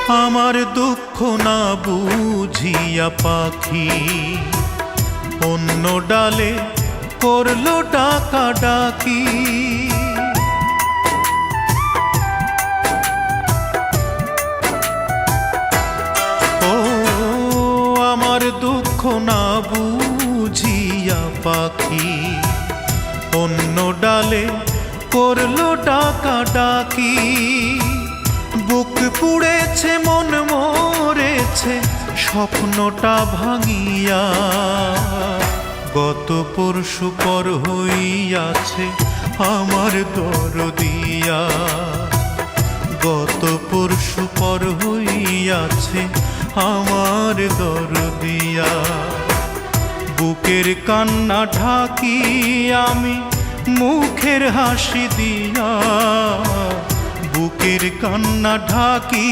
আমার দুঃখ না বুঝিয়া পাখি অন্য ডালে করলো ডাকা ডাকি। ও আমার দুঃখ না বুঝিয়া পাখি অন্য ডালে করলো ডাকা ডাকি। বুক পুড়েছে মন মরেছে স্বপ্নটা ভাঙিয়া, গত পরশু পর হইয়াছে আমার দরদিয়া। গত পরশু পর হইয়াছে আমার দরদিয়া। বুকের কান্না ঢাকি আমি মুখের হাসি দিয়া, বুকের কান্না ঢাকি